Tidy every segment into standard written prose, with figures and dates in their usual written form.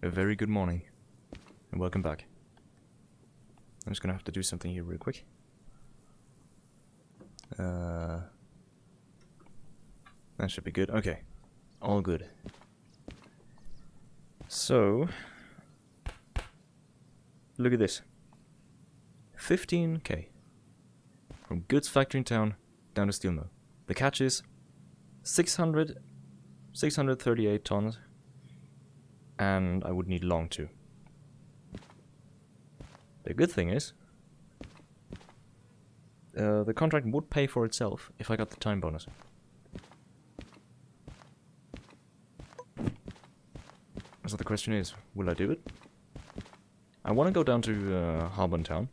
A very good morning, and welcome back. I'm just gonna have to do something here real quick. That should be good. Okay, all good. So, look at this. 15k. From goods factory in town down to steel mill. The catch is 638 tons. And I would need long too. The good thing is, the contract would pay for itself if I got the time bonus. So the question is, will I do it? I want to go down to Harbor Town.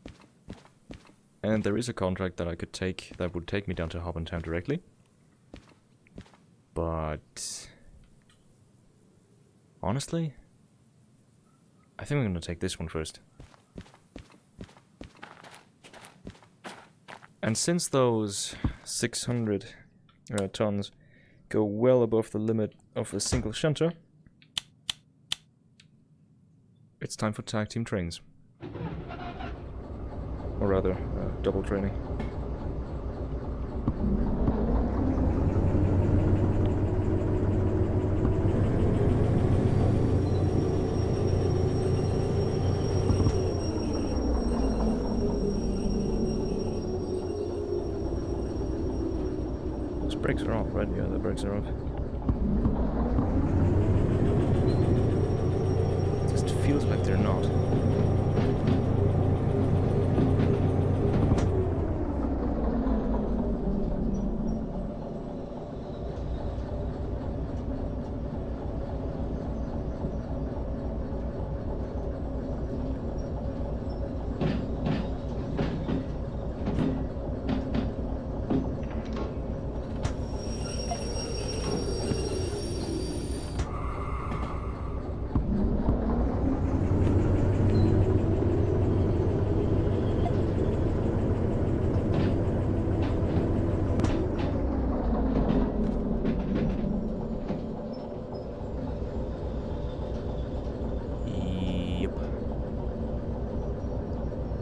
And there is a contract that I could take that would take me down to Harbor Town directly. But honestly, I think I'm going to take this one first. And since those 600 tons go well above the limit of a single shunter, it's time for tag team trains. Or rather, double training. Those brakes are off, right? Yeah, the brakes are off. It just feels like they're not.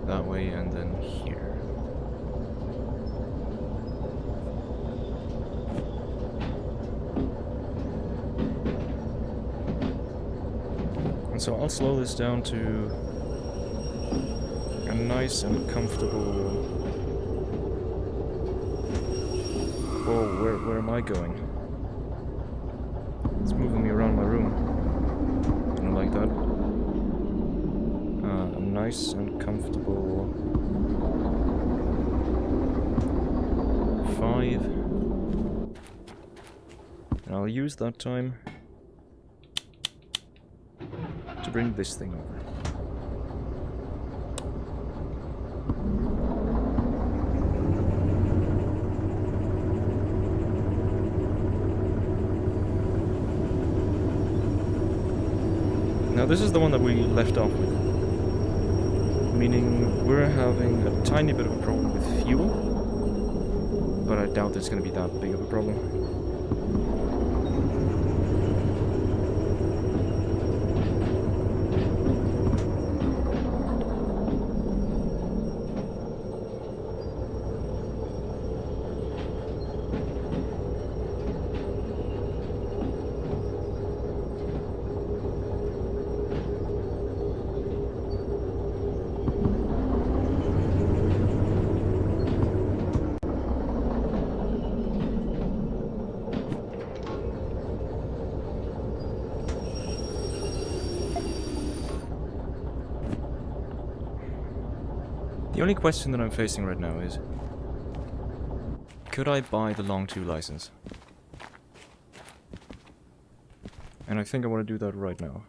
That way and then here. And so I'll slow this down to a nice and comfortable... Whoa, where am I going? It's moving me around my room. I don't like that. Nice and comfortable 5, and I'll use that time to bring this thing over. Now this is the one that we left off with. Meaning we're having a tiny bit of a problem with fuel, but I doubt it's going to be that big of a problem. The only question that I'm facing right now is, could I buy the Long 2 license? And I think I want to do that right now.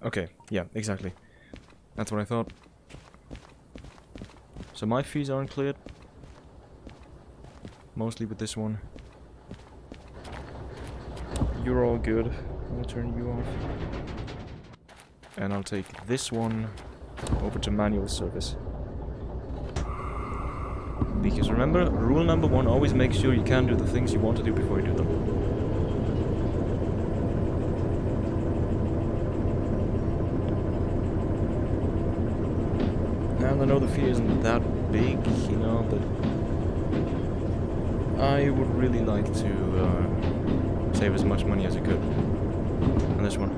Okay, yeah, exactly. That's what I thought. So my fees aren't cleared. Mostly with this one. You're all good. I'll turn you off. And I'll take this one over to manual service. Because remember, rule number 1, always make sure you can do the things you want to do before you do them. And I know the fee isn't that big, you know, but I would really like to save as much money as I could on this one.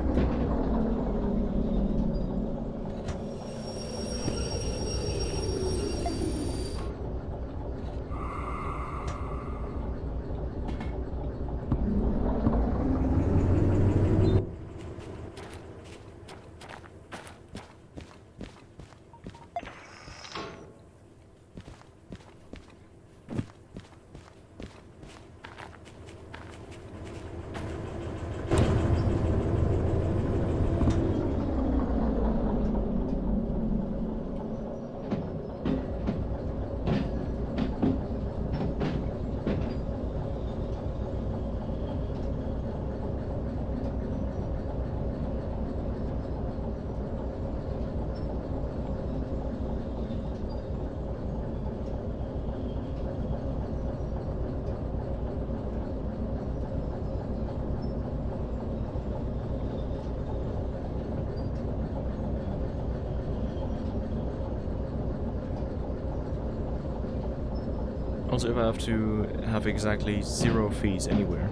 Also, if I have to have exactly 0 fees anywhere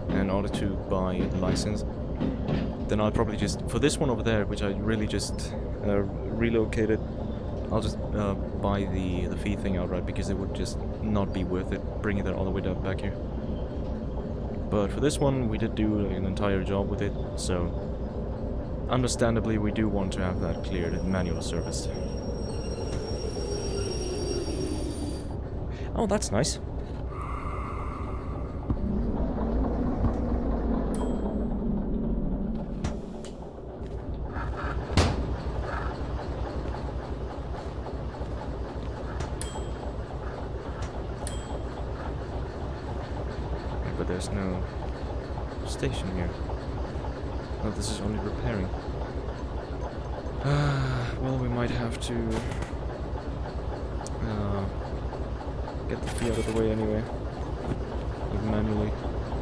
in order to buy the license, then I'll probably just, for this one over there, which I really just relocated, I'll just buy the fee thing outright, because it would just not be worth it bringing that all the way down back here. But for this one, we did do an entire job with it, so understandably we do want to have that cleared and manual serviced. Oh, that's nice. But there's no station here. Oh, this is only repairing. Well, we might have to get the fee out of the way anyway. Like manually.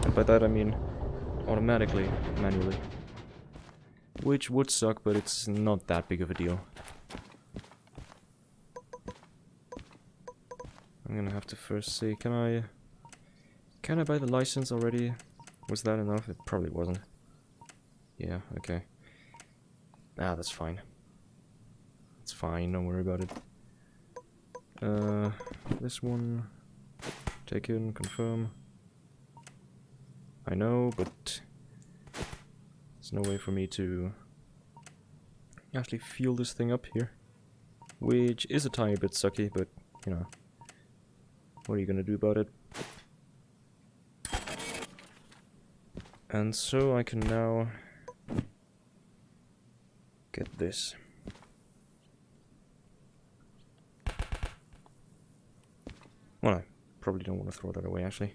And by that I mean automatically, manually. Which would suck, but it's not that big of a deal. I'm gonna have to first see, can I buy the license already? Was that enough? It probably wasn't. Yeah, okay. Ah, that's fine. It's fine, don't worry about it. This one, take in, confirm. I know, but there's no way for me to actually fuel this thing up here. Which is a tiny bit sucky, but, you know, what are you gonna do about it? And so I can now get this. Well, I probably don't want to throw that away, actually.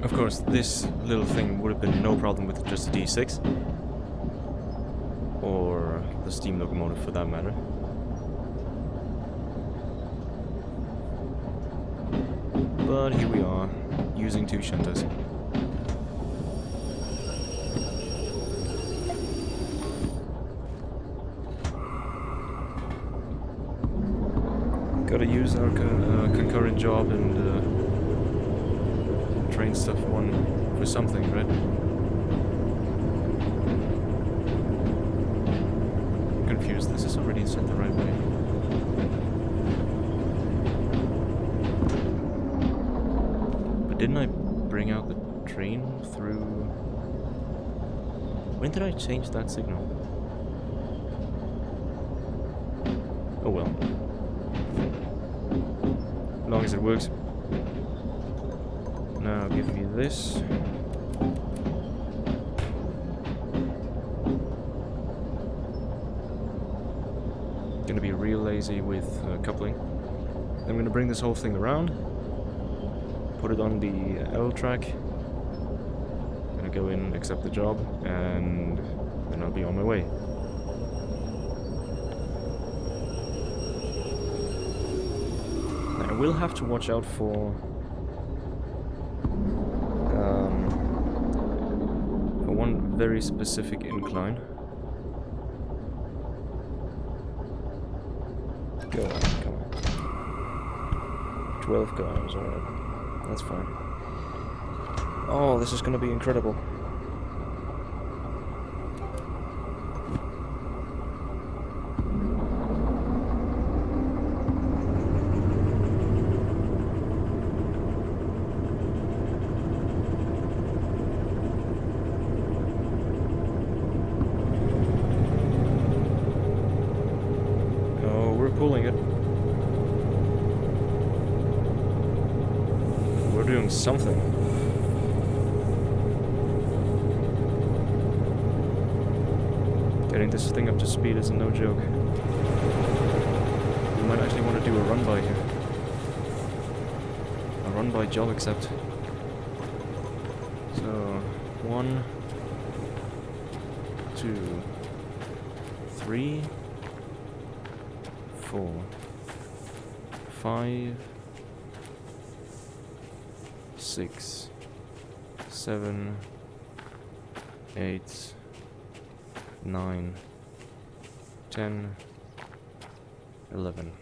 Of course, this little thing would have been no problem with just a D6. Or the steam locomotive for that matter. But here we are, using 2 shunters. Gotta use our concurrent job and train stuff one for something, right? I'm confused. This is already set the right way. But didn't I bring out the train through... When did I change that signal? Oh well. As long as it works. Now give me this. Gonna be real lazy with coupling. I'm gonna bring this whole thing around. Put it on the L track. Gonna go in, accept the job, and then I'll be on my way. Now, I will have to watch out for one very specific incline. Go on, come on. 12 cars, alright. That's fine. Oh, this is gonna be incredible. Oh, we're pulling it. We're doing something. Getting this thing up to speed is no joke. We might actually want to do a run-by here. A run-by job accept. So, 1, 2, 3, 4, 5, 6, 7, 8, 9, 10, 11.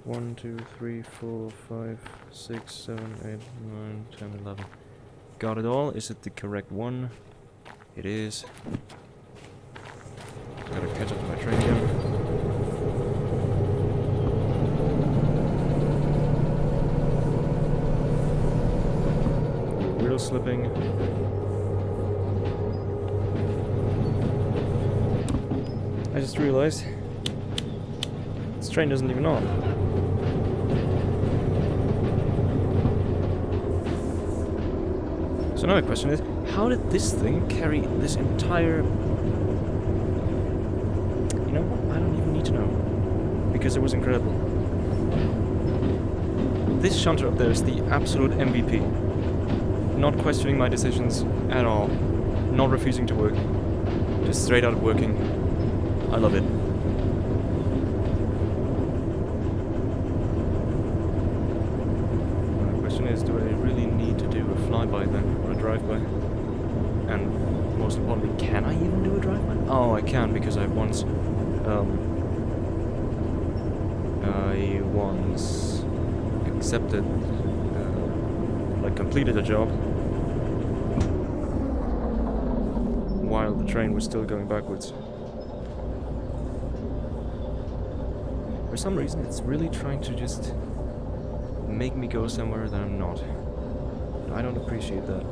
1, 2, 3, 4, 5, 6, 7, 8, 9, 10, 11. Got it all? Is it the correct one? It is. Gotta catch up to my train again. Wheel slipping. I just realized this train isn't even on. So now my question is, how did this thing carry this entire... You know what? I don't even need to know. Because it was incredible. This shunter up there is the absolute MVP. Not questioning my decisions at all. Not refusing to work. Just straight out working. I love it. The question is, do I really need to do a flyby then, or a drive-by? And most importantly, can I even do a drive-by? Oh, I can, because I once accepted, like completed a job while the train was still going backwards. For some reason, it's really trying to just make me go somewhere that I'm not. I don't appreciate that.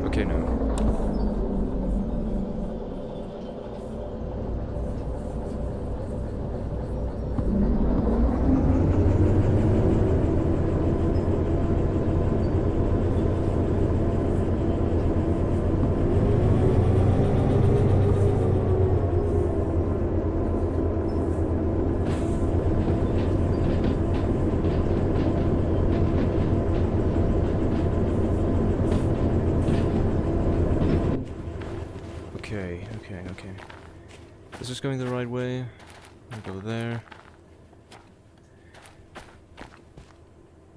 Okay, now. Okay. This is going the right way. I'll go there.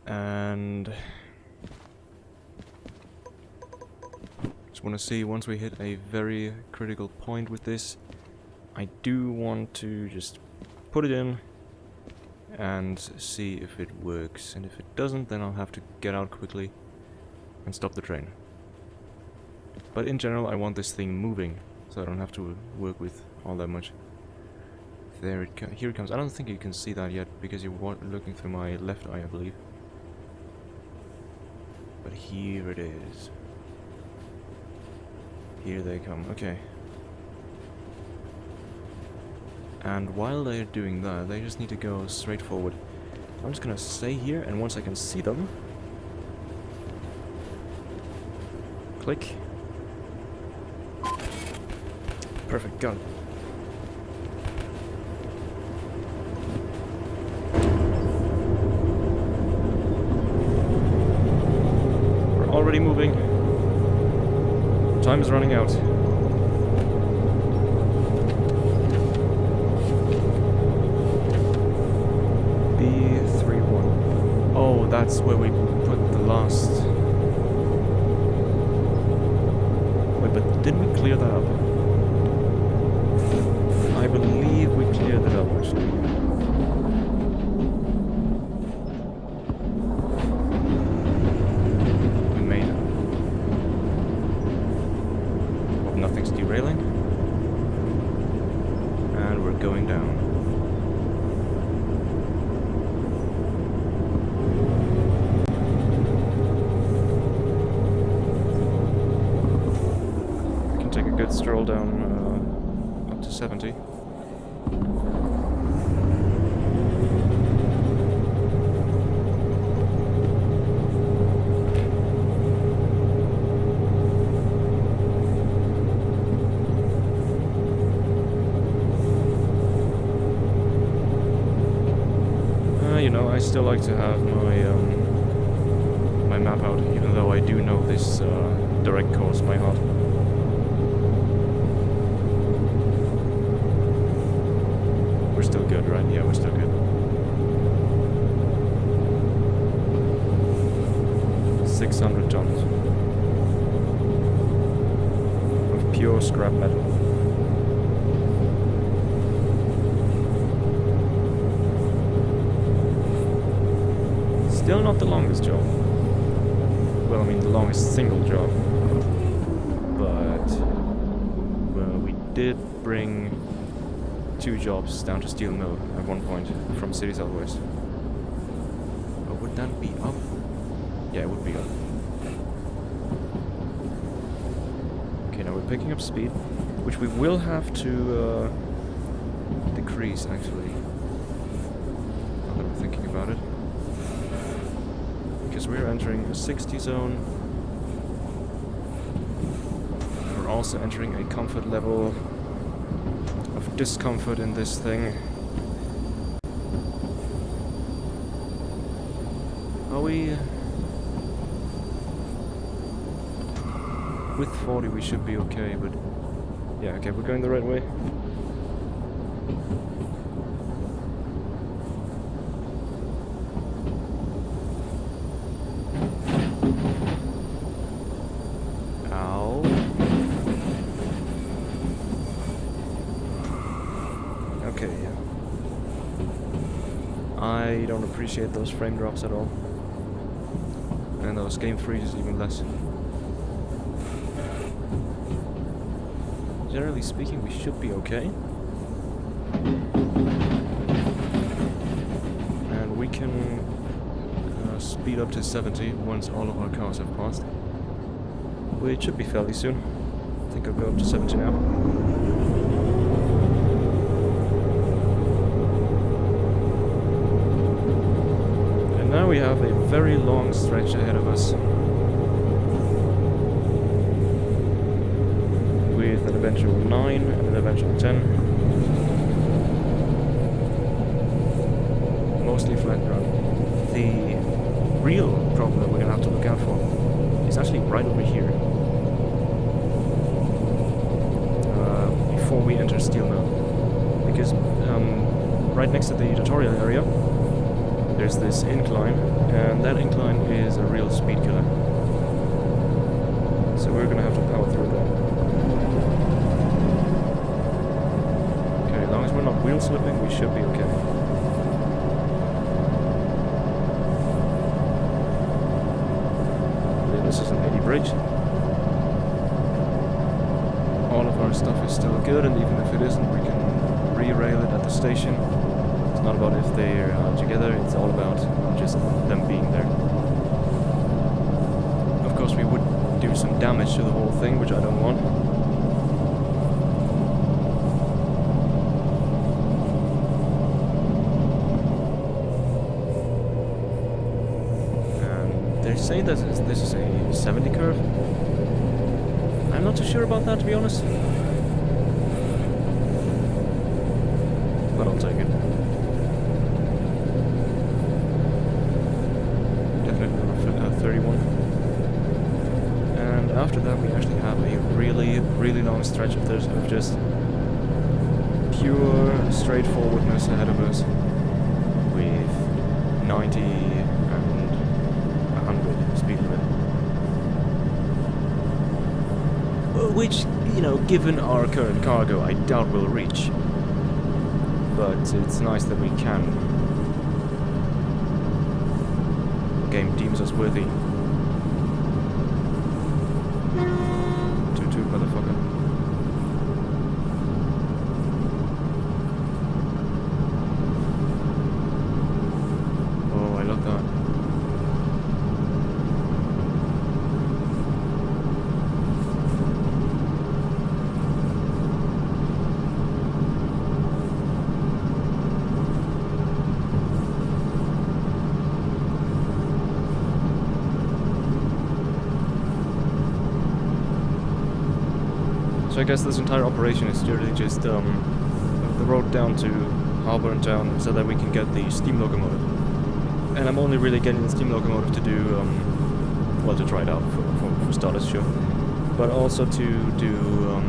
And just want to see, once we hit a very critical point with this, I do want to just put it in and see if it works, and if it doesn't, then I'll have to get out quickly and stop the train. But in general, I want this thing moving, so I don't have to work with all that much. There it here it comes. I don't think you can see that yet, because you're looking through my left eye, I believe. But here it is. Here they come, okay. And while they're doing that, they just need to go straight forward. I'm just gonna stay here, and once I can see them... Click. Perfect, got it. We're already moving. Time is running out. B31. Oh, that's where we put the last... Wait, but didn't we clear that up? I believe we cleared that up, actually. We made it. Hope nothing's derailing. And we're going down. We can take a good stroll down up to 70. You know, I still like to have my my map out, even though I do know this direct course by heart. We're still good, right? Yeah, we're still good. 600 tons of pure scrap metal. Still not the longest job. Well, I mean the longest single job. But well, we did bring 2 jobs down to steel mill at one point from City Southwest. But would that be up? Yeah, it would be up. Okay, now we're picking up speed, which we will have to decrease actually. Now that I'm thinking about it. Because we're entering a 60 zone. We're also entering a comfort level of discomfort in this thing. Are we... With 40 we should be okay, but... Yeah, okay, we're going the right way. I don't appreciate those frame drops at all. And those game freezes even less. Generally speaking, we should be okay. And we can speed up to 70 once all of our cars have passed. Which should be fairly soon. I think I'll go up to 70 now. Now we have a very long stretch ahead of us, with an eventual 9 and an eventual 10. Mostly flat ground. The real problem that we're gonna have to look out for is actually right over here, before we enter steel mill, because right next to the tutorial area there's this incline, and that incline is a real speed killer. So we're gonna have to power through that. as we're not wheel slipping, we should be okay. Yeah, this is an 80 bridge. All of our stuff is still good, and even if it isn't, we can re-rail it at the station. It's not about if they're together, it's all about just them being there. Of course, we would do some damage to the whole thing, which I don't want. And they say that this is a 70 curve. I'm not too sure about that, to be honest. But I'll take it. Definitely over 31. And after that we actually have a really long stretch of this, of just pure straightforwardness ahead of us with 90 and 100 speed limit. Which, you know, given our current cargo, I doubt we'll reach. But it's nice that we can. The game deems us worthy. Toot toot, motherfucker. Oh, I love that. So I guess this entire operation is literally just the road down to Harbour and Town so that we can get the steam locomotive. And I'm only really getting the steam locomotive to do, well, to try it out for starters, sure. But also to do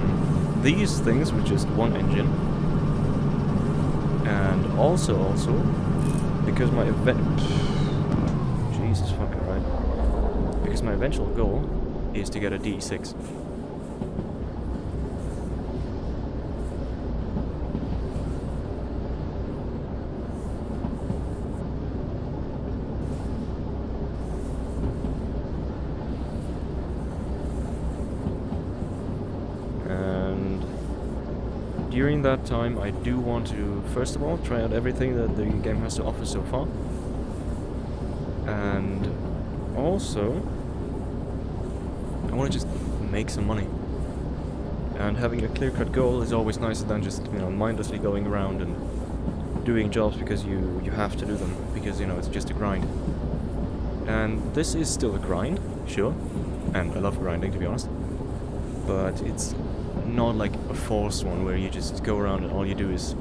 these things with just one engine. And also, because my Jesus fucking right. Because my eventual goal is to get a D6. During that time, I do want to, first of all, try out everything that the game has to offer so far. And also, I want to just make some money. And having a clear-cut goal is always nicer than just, you know, mindlessly going around and doing jobs because you have to do them, because, you know, it's just a grind. And this is still a grind, sure, and I love grinding, to be honest. But it's not like a forced one where you just go around and all you do is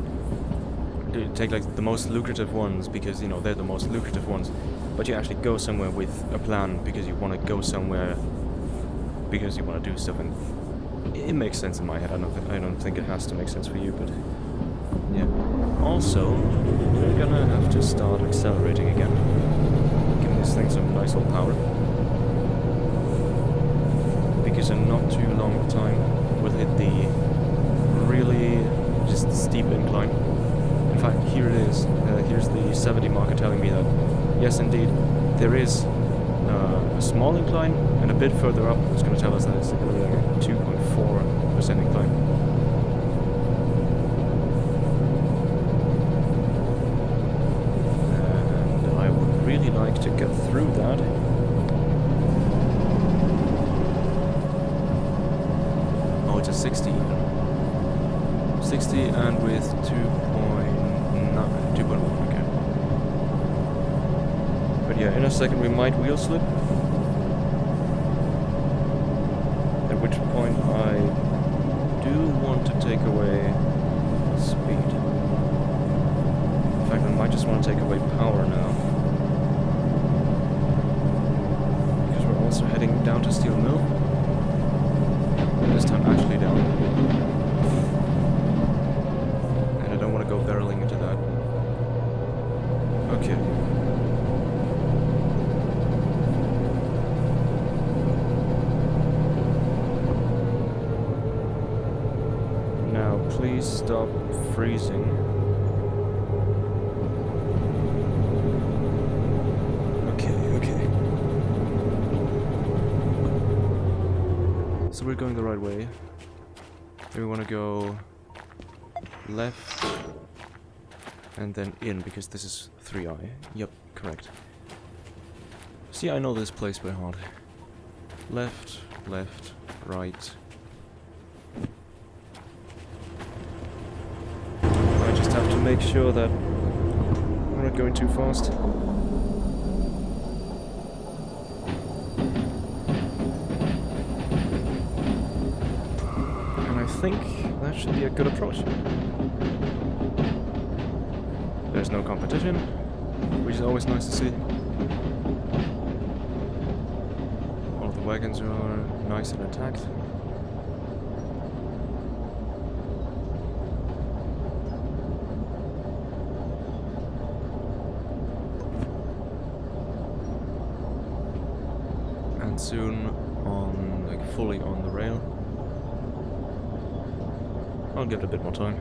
take like the most lucrative ones because, you know, they're the most lucrative ones, but you actually go somewhere with a plan because you want to go somewhere because you want to do stuff, and it makes sense in my head. I don't think it has to make sense for you, but yeah. Also, we're gonna have to start accelerating again, giving this thing some nice old power, because in not too long of time we'll hit the really just steep incline. In fact, here it is. Here's the 70 marker telling me that, yes, indeed, there is a small incline, and a bit further up it's going to tell us that it's a 2.4% incline. And I would really like to get through that. It's a 60 even. 60 and with 2.1, okay. But yeah, in a second we might wheel slip. At which point I do want to take away speed. In fact, I might just want to take away power now. Because we're also heading down to Steel Mill. This time actually down. And I don't want to go barreling into that. Okay. Now please stop stop freezing. Okay. So we're going the right way. We want to go left and then in, because this is 3i. Yep, correct. See, I know this place by heart. Left, left, right. I just have to make sure that I'm not going too fast. And I think that should be a good approach. There's no competition, which is always nice to see. All of the wagons are nice and attacked. And soon on, like, fully on the rail. I'll give it a bit more time.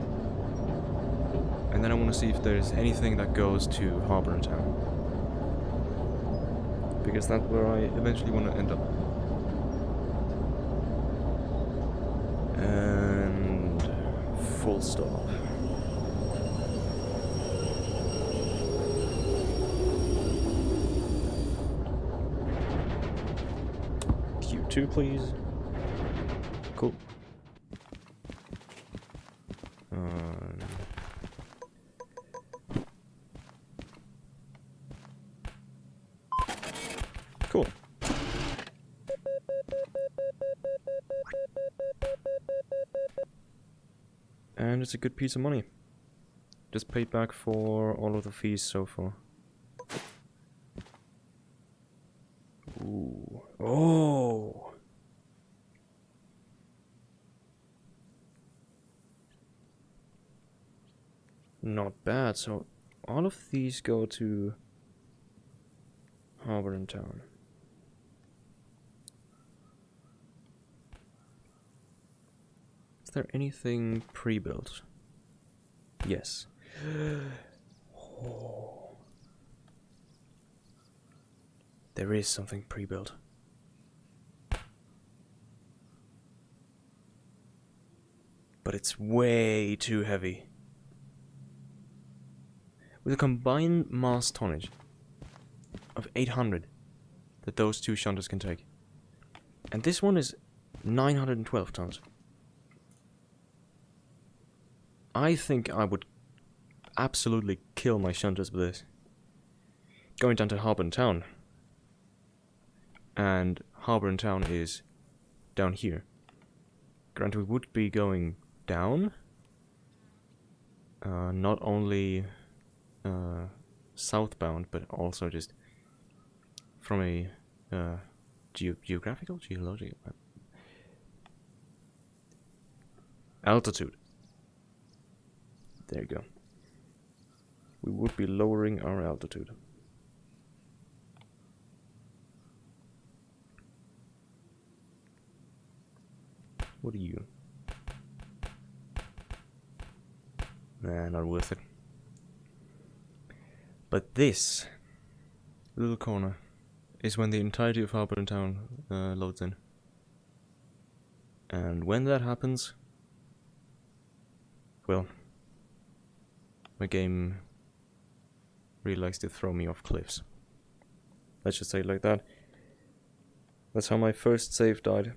And then I want to see if there's anything that goes to Harbour and Town. Because that's where I eventually want to end up. And full stop. Q2, please. Cool. Cool. And it's a good piece of money. Just paid back for all of the fees so far. Ooh. Oh! Not bad. So all of these go to Harbour and Town. Is there anything pre-built? Yes. Oh. There is something pre-built. But it's way too heavy. With a combined mass tonnage of 800 that those two shunters can take. And this one is 912 tons. I think I would absolutely kill my shunters with this. Going down to Harbour and Town. And Harbour and Town is down here. Granted, we would be going down. Not only southbound, but also just from a geographical? Geological? Altitude. There you go. We would be lowering our altitude. What are you? Nah, not worth it. But this little corner is when the entirety of Harbour and Town loads in. And when that happens, well, my game really likes to throw me off cliffs. Let's just say it like that. That's how my first save died.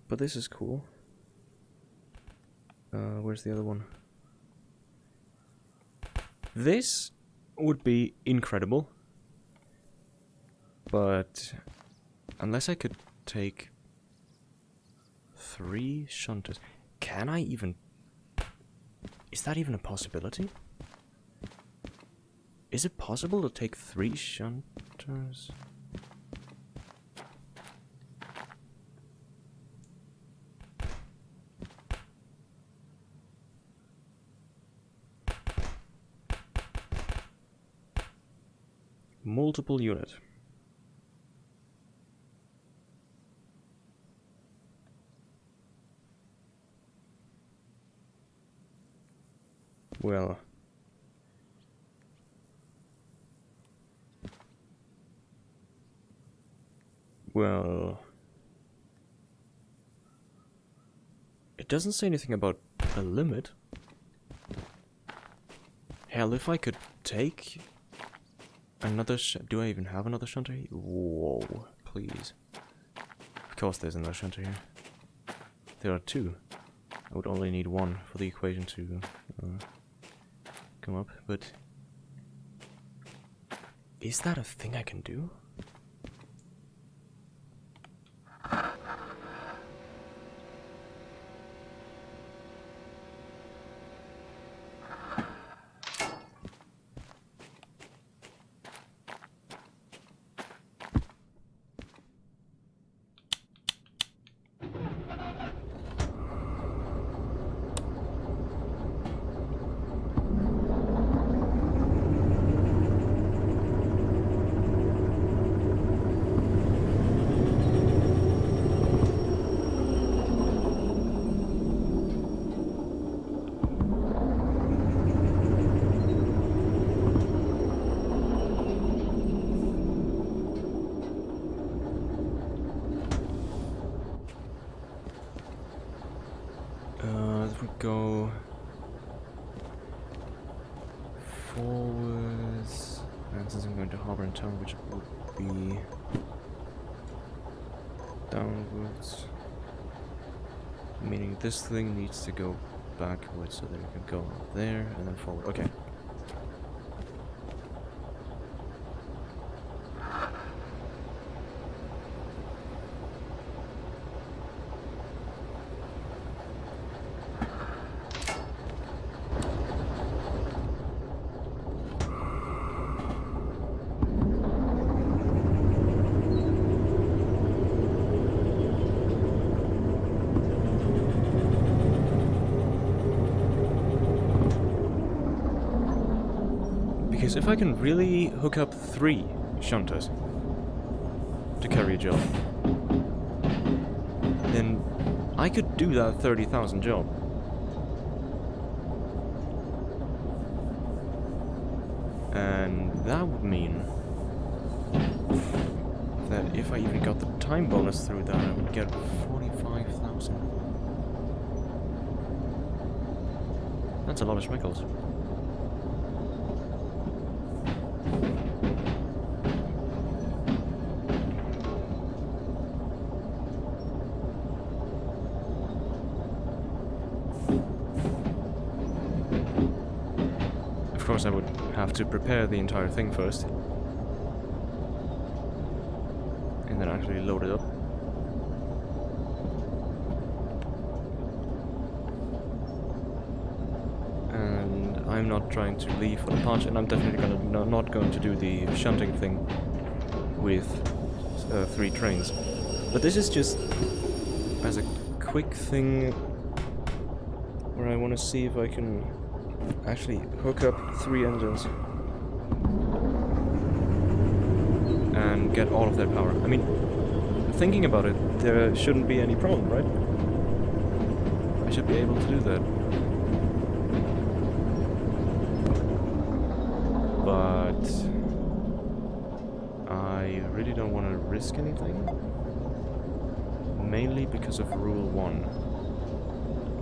But this is cool. Where's the other one? This would be incredible. But unless I could take 3 shunters. Can I even... Is that even a possibility? Is it possible to take 3 shunters? Multiple unit. Well... Well... It doesn't say anything about a limit. Hell, if I could take another do I even have another shunter here? Whoa, please. Of course there's another shunter here. There are two. I would only need one for the equation to come up, but... Is that a thing I can do? Go forwards, and since I'm going to harbor in town, which would be downwards, meaning this thing needs to go backwards, so that we can go there and then forward. Okay. Because if I can really hook up 3 shunters to carry a job, then I could do that 30,000 job. And that would mean that if I even got the time bonus through that, I would get 45,000. That's a lot of schmeckles. Of course, I would have to prepare the entire thing first, and then actually load it up. And I'm not trying to leave for the punch, and I'm definitely not going to do the shunting thing with 3 trains. But this is just as a quick thing where I want to see if I can actually hook up 3 engines and get all of their power. I mean, thinking about it, there shouldn't be any problem, right? I should be able to do that. But I really don't want to risk anything. Mainly because of Rule 1.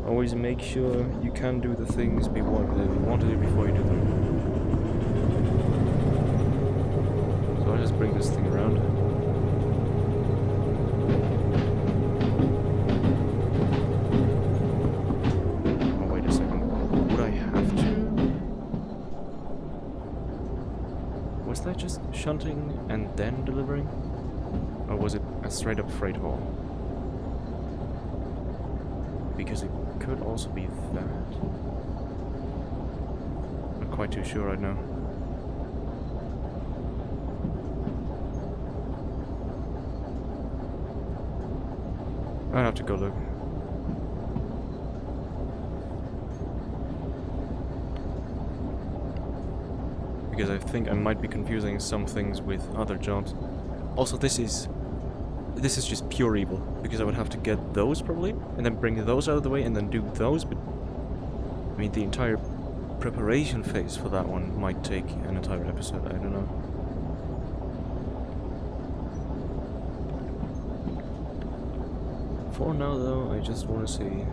Always make sure you can do the things you want to do before you do them. So I'll just bring this thing around. Oh, wait a second. Would I have to? Was that just shunting and then delivering? Or was it a straight up freight haul? Because it could also be that. Not quite too sure right now. I'll have to go look. Because I think I might be confusing some things with other jobs. Also, this is just pure evil, because I would have to get those probably, and then bring those out of the way, and then do those, but I mean the entire preparation phase for that one might take an entire episode, I don't know. For now though, I just want to see,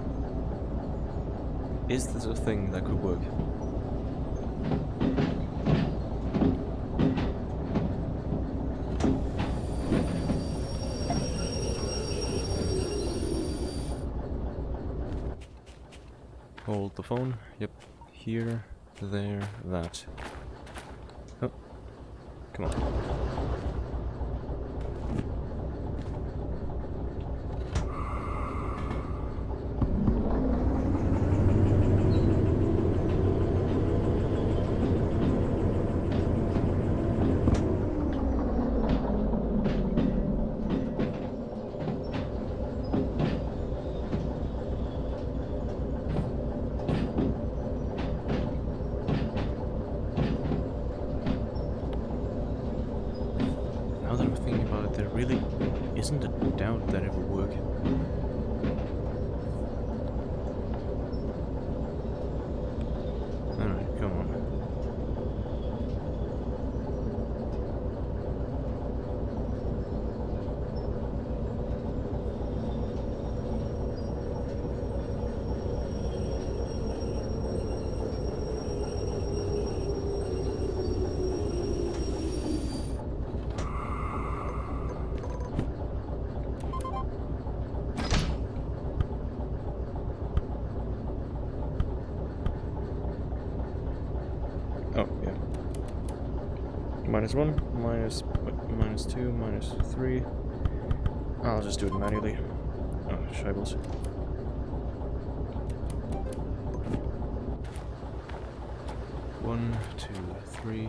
is this a thing that could work? Hold the phone. Yep. Here, there, that. Oh. Come on. Now that I'm thinking about it, there really isn't a doubt that it will work. Alright, come on. Oh, yeah. -1, -2, -3. I'll just do it manually. Oh, Scheibels. One, 2, 3.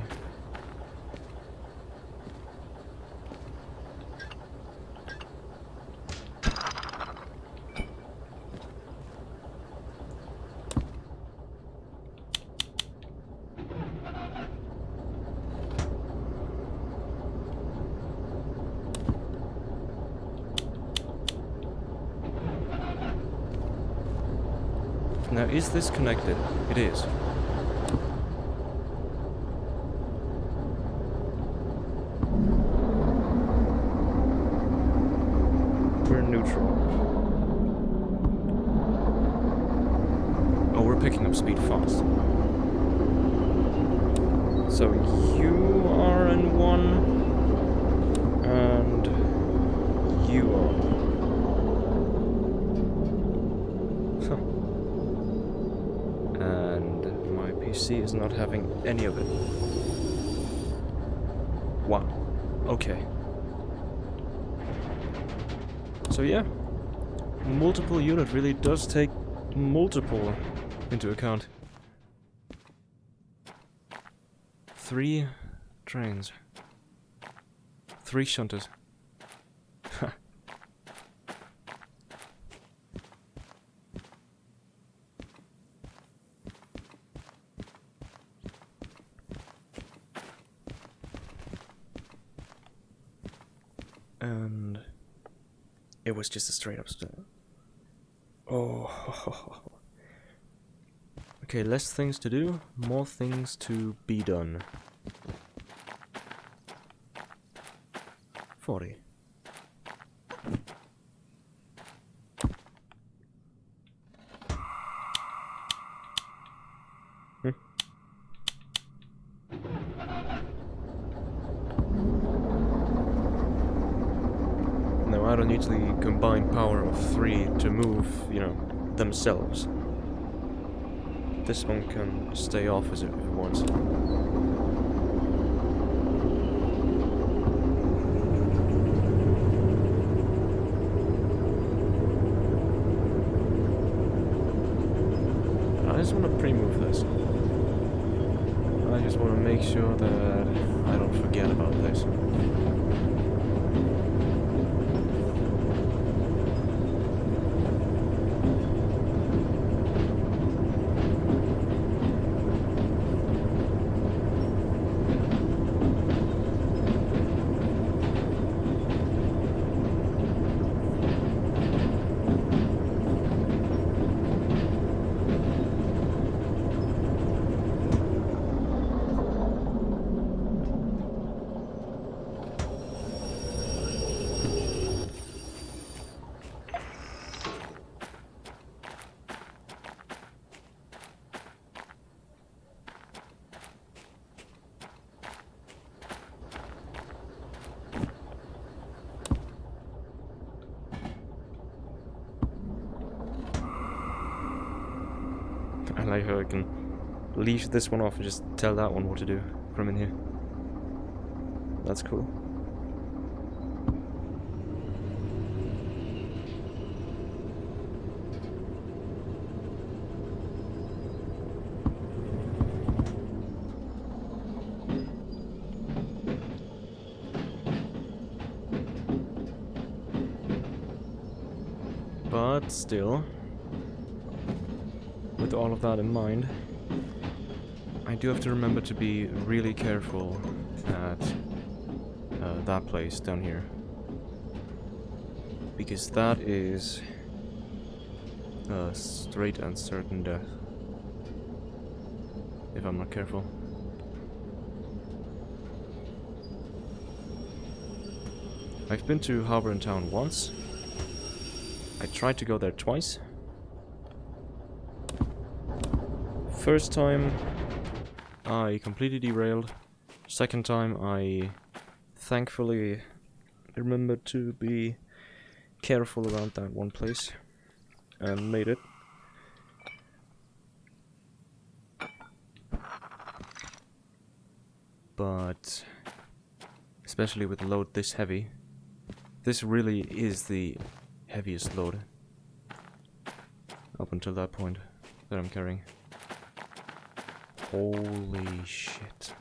Now, is this connected? It is. We're neutral. Oh, we're picking up speed fast. So you are in 1, and you are. And my PC is not having any of it. Wow. Okay. So yeah, multiple unit really does take multiple into account. 3 trains. 3 shunters. And it was just a straight up stone. Oh. Okay, less things to do, more things to be done. 40. No, I don't need the combined power of 3 to move, themselves. This one can stay off as if it wants. I just want to pre-move this. I just want to make sure that I don't forget about this. I like how I can leave this one off and just tell that one what to do from in here. That's cool. But still, with all of that in mind, I do have to remember to be really careful at that place down here. Because that is straight and certain death. If I'm not careful. I've been to Harbour in Town once. I tried to go there twice. First time I completely derailed. Second time I thankfully remembered to be careful around that one place and made it. But especially with a load this heavy, this really is the heaviest load up until that point that I'm carrying. Holy shit.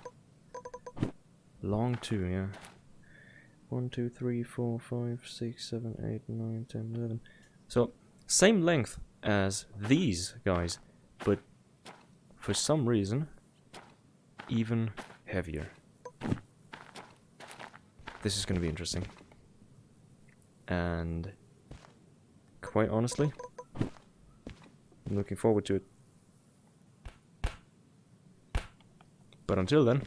Long too, yeah. 1, 2, 3, 4, 5, 6, 7, 8, 9, 10, 11. So, same length as these guys, but for some reason, even heavier. This is gonna be interesting. And quite honestly, I'm looking forward to it. But until then,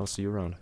I'll see you around.